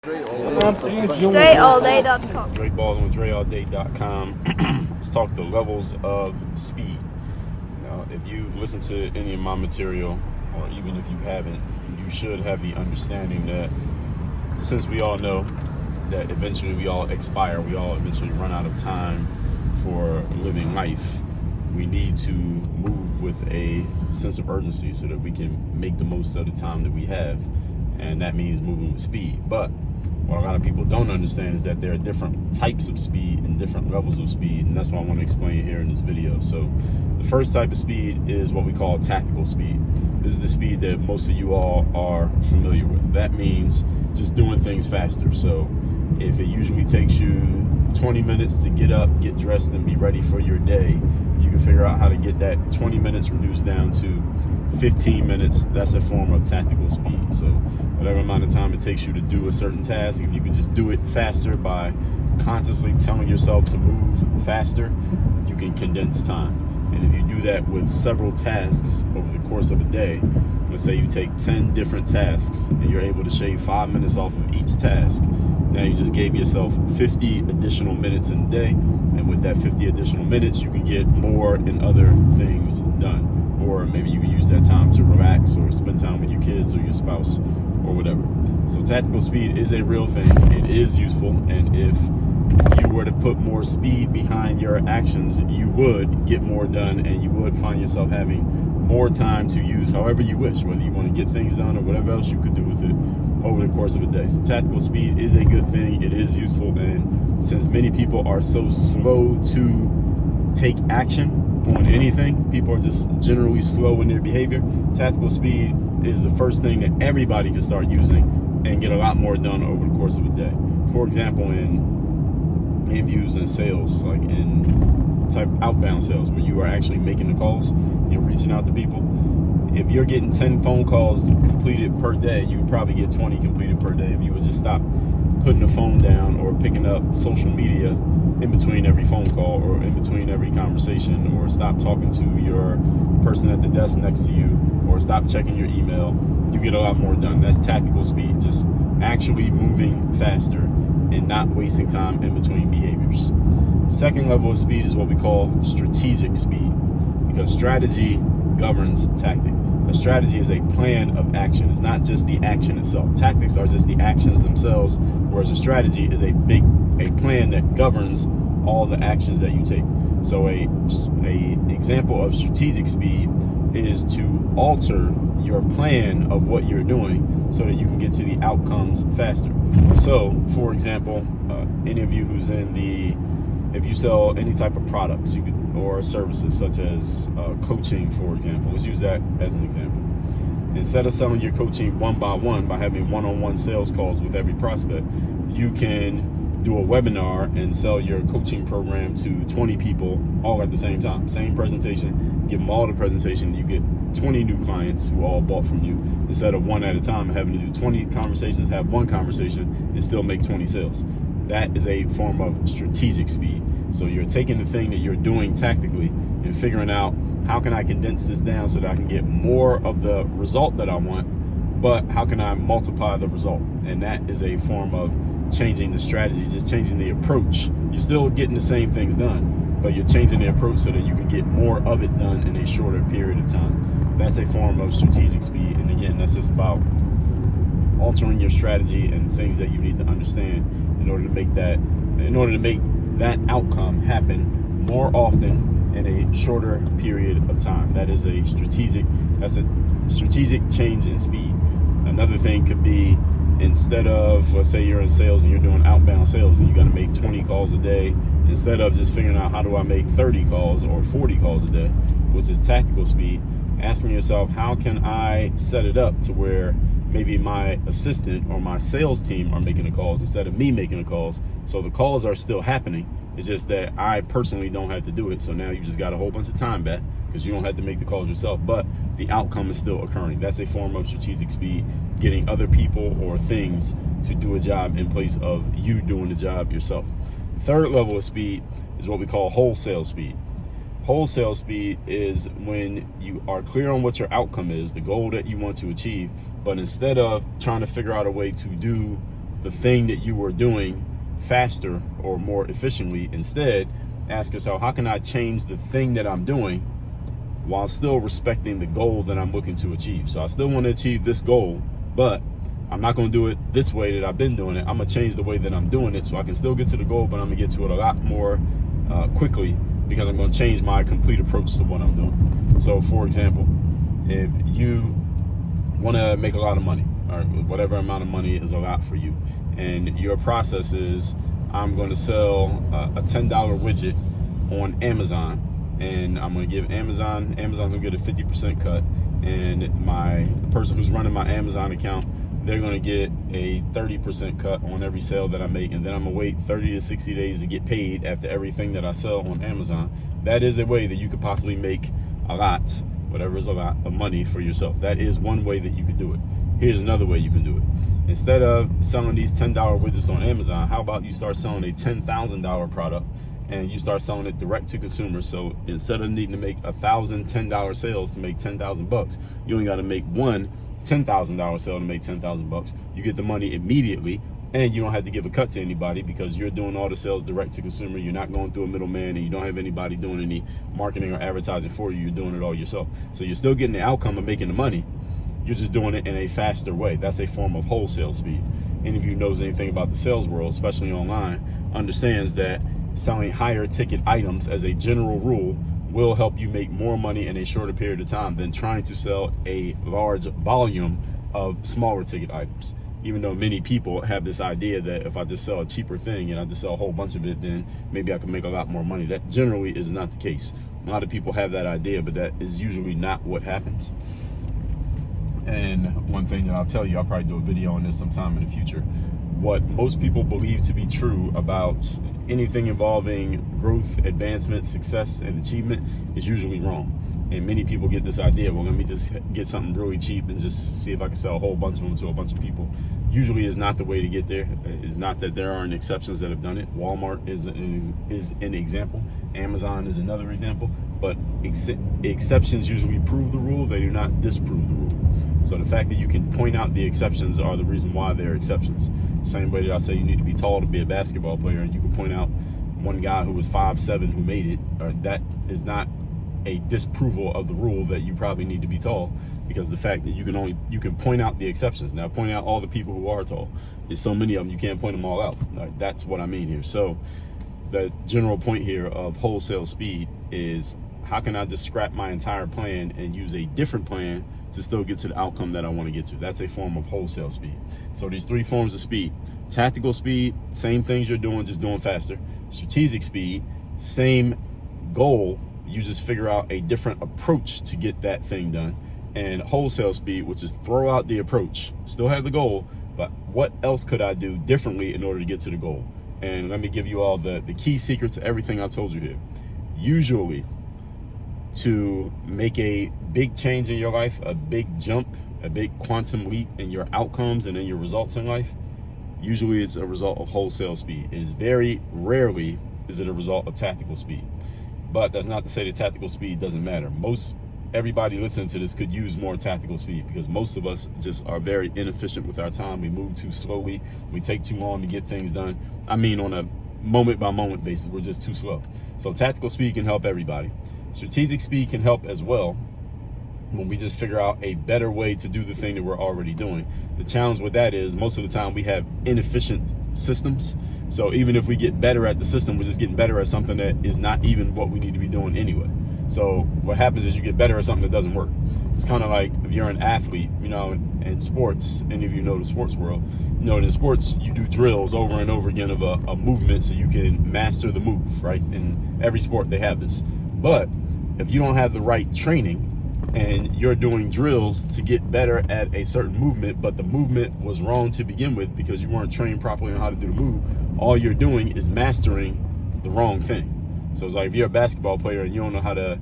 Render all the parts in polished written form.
DreAllDay.com. Dre Baldwin, DreAllDay.com. Let's talk the levels of speed. Now, if you've listened to any of my material, or even if you haven't, you should have the understanding that since we all know that eventually we all expire, we all eventually run out of time for living life, we need to move with a sense of urgency so that we can make the most of the time that we have. And that means moving with speed. But what a lot of people don't understand is that there are different types of speed and different levels of speed, and that's what I want to explain here in this video. So the first type of speed is what we call tactical speed. This is the speed that most of you all are familiar with. That means just doing things faster. So if it usually takes you 20 minutes to get up, get dressed, and be ready for your day, you can figure out how to get that 20 minutes reduced down to 15 minutes. That's a form of tactical speed. So whatever amount of time it takes you to do a certain task, if you can just do it faster by consciously telling yourself to move faster, you can condense time. And if you do that with several tasks over the course of a day, let's say you take 10 different tasks and you're able to shave 5 minutes off of each task, now you just gave yourself 50 additional minutes in a day. And with that 50 additional minutes, you can get more and other things done. Or maybe you can use that time to relax or spend time with your kids or your spouse or whatever. So tactical speed is a real thing. It is useful. And if you were to put more speed behind your actions, you would get more done and you would find yourself having more time to use however you wish, whether you want to get things done or whatever else you could do with it over the course of a day. So tactical speed is a good thing. It is useful. And since many people are so slow to take action on anything, people are just generally slow in their behavior, tactical speed is the first thing that everybody can start using and get a lot more done over the course of a day. For example, in interviews and sales, like in type outbound sales, where you are actually making the calls, you're reaching out to people. If you're getting 10 phone calls completed per day, you would probably get 20 completed per day if you would just stop putting the phone down or picking up social media in between every phone call or in between every conversation, or stop talking to your person at the desk next to you, or stop checking your email. You get a lot more done. That's tactical speed, just actually moving faster and not wasting time in between behaviors. Second level of speed is what we call strategic speed, because strategy governs tactic. A strategy is a plan of action. It's not just the action itself. Tactics are just the actions themselves, whereas a strategy is a plan that governs all the actions that you take. So a example of strategic speed is to alter your plan of what you're doing so that you can get to the outcomes faster. So, for example, any of you who's if you sell any type of products or services, such as coaching, for example, let's use that as an example. Instead of selling your coaching one by one by having one-on-one sales calls with every prospect, you can do a webinar and sell your coaching program to 20 people all at the same time. Same presentation, give them all the presentation, you get 20 new clients who all bought from you, instead of one at a time having to do 20 conversations, have one conversation and still make 20 sales. That is a form of strategic speed. So you're taking the thing that you're doing tactically and figuring out, how can I condense this down so that I can get more of the result that I want, but how can I multiply the result? And that is a form of changing the strategy, just changing the approach. You're still getting the same things done, but you're changing the approach so that you can get more of it done in a shorter period of time. That's a form of strategic speed. And again, that's just about altering your strategy and things that you need to understand in order to make that outcome happen more often in a shorter period of time. That's a strategic change in speed. Another thing could be, instead of, let's say you're in sales and you're doing outbound sales and you got to make 20 calls a day, instead of just figuring out how do I make 30 calls or 40 calls a day, which is tactical speed, asking yourself, how can I set it up to where maybe my assistant or my sales team are making the calls instead of me making the calls. So the calls are still happening. It's just that I personally don't have to do it. So now you just got a whole bunch of time back because you don't have to make the calls yourself, but the outcome is still occurring. That's a form of strategic speed, getting other people or things to do a job in place of you doing the job yourself. The third level of speed is what we call wholesale speed. Wholesale speed is when you are clear on what your outcome is, the goal that you want to achieve, but instead of trying to figure out a way to do the thing that you were doing faster or more efficiently. Instead, ask yourself, how can I change the thing that I'm doing while still respecting the goal that I'm looking to achieve? So I still want to achieve this goal, but I'm not going to do it this way that I've been doing it. I'm going to change the way that I'm doing it so I can still get to the goal, but I'm going to get to it a lot more quickly, because I'm going to change my complete approach to what I'm doing. So for example, if you want to make a lot of money, or whatever amount of money is a lot for you, and your process is, I'm going to sell a $10 widget on Amazon, and I'm going to give Amazon's going to get a 50% cut, and the person who's running my Amazon account, they're going to get a 30% cut on every sale that I make, and then I'm going to wait 30 to 60 days to get paid after everything that I sell on Amazon. That is a way that you could possibly make a lot, whatever is a lot of money for yourself. That is one way that you could do it. Here's another way you can do it. Instead of selling these $10 widgets on Amazon, how about you start selling a $10,000 product, and you start selling it direct to consumers? So instead of needing to make 1,000 $10 sales to make 10,000 bucks, you only got to make one $10,000 sale to make 10,000 bucks. You get the money immediately, and you don't have to give a cut to anybody, because you're doing all the sales direct to consumer. You're not going through a middleman, and you don't have anybody doing any marketing or advertising for you. You're doing it all yourself. So you're still getting the outcome of making the money. You're just doing it in a faster way. That's a form of wholesale speed. Any of you who knows anything about the sales world, especially online, understands that selling higher ticket items as a general rule will help you make more money in a shorter period of time than trying to sell a large volume of smaller ticket items. Even though many people have this idea that if I just sell a cheaper thing and I just sell a whole bunch of it, then maybe I can make a lot more money. That generally is not the case. A lot of people have that idea, but that is usually not what happens. And one thing that I'll tell you, I'll probably do a video on this sometime in the future, what most people believe to be true about anything involving growth, advancement, success, and achievement is usually wrong. And many people get this idea, well, let me just get something really cheap and just see if I can sell a whole bunch of them to a bunch of people. Usually is not the way to get there. It's not that there aren't exceptions that have done it. Walmart is an example. Amazon is another example. But exceptions usually prove the rule. They do not disprove the rule. So the fact that you can point out the exceptions are the reason why they're exceptions. Same way that I say you need to be tall to be a basketball player, and you can point out one guy who was 5'7" who made it, or that is not a disapproval of the rule that you probably need to be tall, because the fact that you can point out the exceptions. Now, point out all the people who are tall. There's so many of them, you can't point them all out. That's what I mean here. So the general point here of wholesale speed is, how can I just scrap my entire plan and use a different plan to still get to the outcome that I want to get to? That's a form of wholesale speed. So these three forms of speed: tactical speed, same things you're doing, just doing faster. Strategic speed, same goal, you just figure out a different approach to get that thing done. And wholesale speed, which is throw out the approach, still have the goal, but what else could I do differently in order to get to the goal? And let me give you all the key secrets to everything I told you here. Usually, to make a big change in your life, a big jump, a big quantum leap in your outcomes and in your results in life, usually it's a result of wholesale speed. It is very rarely is it a result of tactical speed. But that's not to say that tactical speed doesn't matter. Everybody listening to this could use more tactical speed, because most of us just are very inefficient with our time. We move too slowly. We take too long to get things done. I mean, on a moment by moment basis, we're just too slow. So tactical speed can help everybody. Strategic speed can help as well, when we just figure out a better way to do the thing that we're already doing. The challenge with that is, most of the time we have inefficient systems. So even if we get better at the system, we're just getting better at something that is not even what we need to be doing anyway. So what happens is you get better at something that doesn't work. It's kind of like if you're an athlete, in sports, any of you know the sports world, in sports, you do drills over and over again of a movement so you can master the move, right? In every sport, they have this. But if you don't have the right training, and you're doing drills to get better at a certain movement, but the movement was wrong to begin with because you weren't trained properly on how to do the move, all you're doing is mastering the wrong thing. So it's like if you're a basketball player and you don't know how to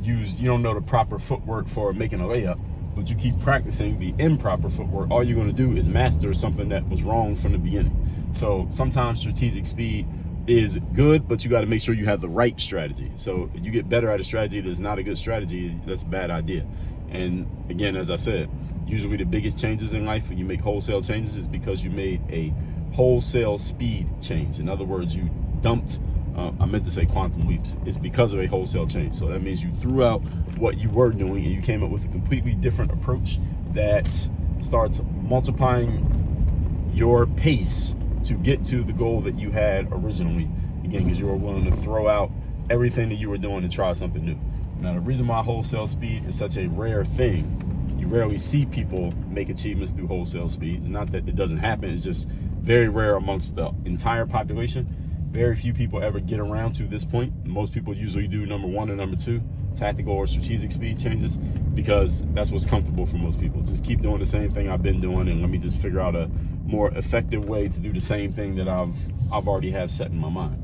you don't know the proper footwork for making a layup, but you keep practicing the improper footwork, all you're going to do is master something that was wrong from the beginning. So sometimes strategic speed is good, but you got to make sure you have the right strategy. So if you get better at a strategy that's not a good strategy, that's a bad idea. And again, as I said, usually the biggest changes in life when you make wholesale changes is because you made a wholesale speed change. In other words, you dumped, I meant to say quantum leaps. It's because of a wholesale change. So that means you threw out what you were doing and you came up with a completely different approach that starts multiplying your pace to get to the goal that you had originally. Again, because you were willing to throw out everything that you were doing and try something new. Now, the reason why wholesale speed is such a rare thing, you rarely see people make achievements through wholesale speed. It's not that it doesn't happen, it's just very rare amongst the entire population. Very few people ever get around to this point. Most people usually do number 1 and number 2, tactical or strategic speed changes, because that's what's comfortable for most people. Just keep doing the same thing I've been doing, and let me just figure out a more effective way to do the same thing that I've already have set in my mind.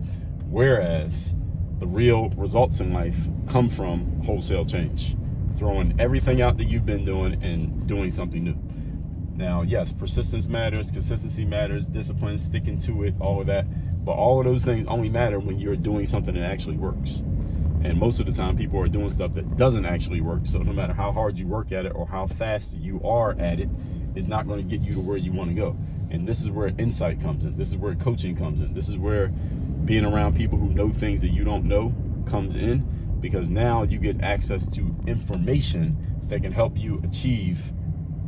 Whereas the real results in life come from wholesale change, throwing everything out that you've been doing and doing something new. Now, yes, persistence matters, consistency matters, discipline, sticking to it, all of that. But all of those things only matter when you're doing something that actually works. And most of the time, people are doing stuff that doesn't actually work. So no matter how hard you work at it or how fast you are at it, it's not going to get you to where you want to go. And this is where insight comes in. This is where coaching comes in. This is where being around people who know things that you don't know comes in, because now you get access to information that can help you achieve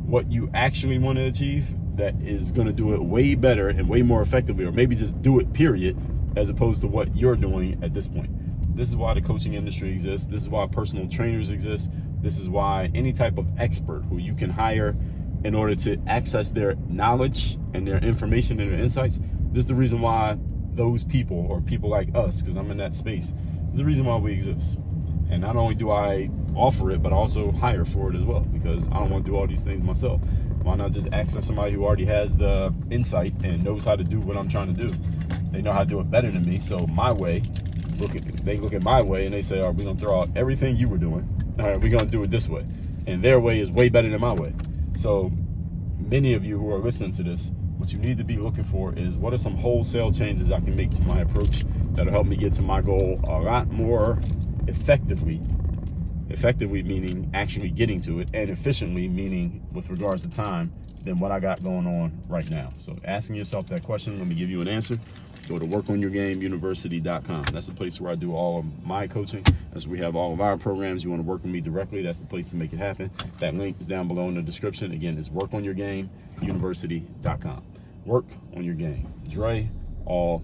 what you actually want to achieve, that is going to do it way better and way more effectively, or maybe just do it, period, as opposed to what you're doing at this point. This is why the coaching industry exists. This is why personal trainers exist. This is why any type of expert who you can hire in order to access their knowledge and their information and their insights, this is the reason why those people, or people like us, because I'm in that space, is the reason why we exist. And not only do I offer it, but I also hire for it as well, because I don't want to do all these things myself. Why not just access somebody who already has the insight and knows how to do what I'm trying to do? They know how to do it better than me. So my way, they look at my way and they say, all right, we're going to throw out everything you were doing. All right, we're going to do it this way. And their way is way better than my way. So many of you who are listening to this, what you need to be looking for is, what are some wholesale changes I can make to my approach that'll help me get to my goal a lot more effectively. Effectively meaning actually getting to it, and efficiently meaning with regards to time, than what I got going on right now. So asking yourself that question, let me give you an answer. Go to workonyourgameuniversity.com. That's the place where I do all of my coaching. That's where we have all of our programs. You want to work with me directly, that's the place to make it happen. That link is down below in the description. Again, it's workonyourgameuniversity.com. Work on your game. Dre, all